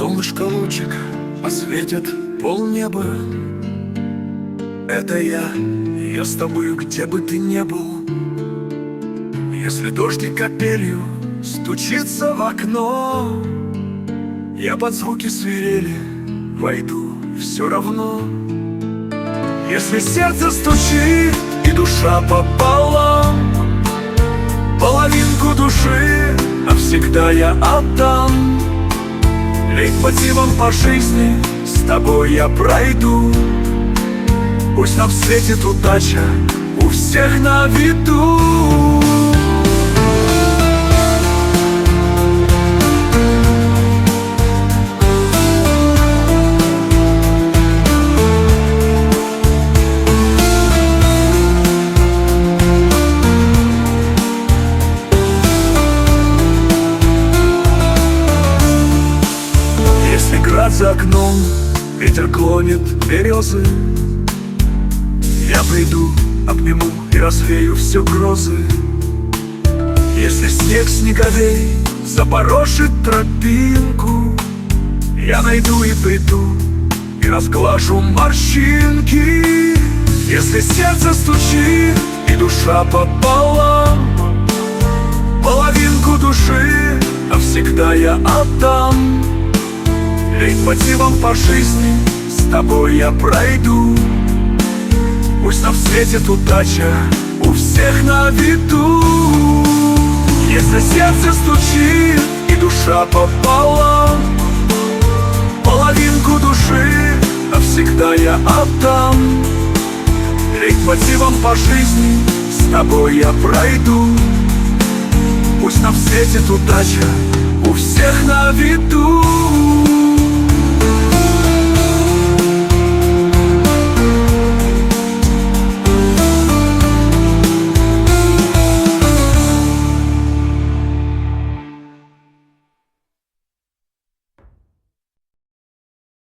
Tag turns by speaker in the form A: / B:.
A: Солнышко лучик осветит полнеба. Это я с тобою, где бы ты ни был. Если дождик капелью стучится в окно, я под звуки свирели войду все равно. Если сердце стучит и душа пополам, половинку души навсегда я отдам. Лейтмотивом по жизни с тобой я пройду. Пусть нам светит удача у всех на виду. Если град за окном, ветер клонит березы, я приду, обниму и развею все грозы. Если снег снеговей запорошит тропинку, я найду и приду и разглажу морщинки. Если сердце стучит и душа пополам, половинку души навсегда я отдам. Лейтмотивом по жизни с тобой я пройду. Пусть нам светит удача у всех на виду. Если сердце стучит и душа пополам, половинку души навсегда я отдам. Лейтмотивом по жизни с тобой я пройду. Пусть нам светит удача у всех на виду.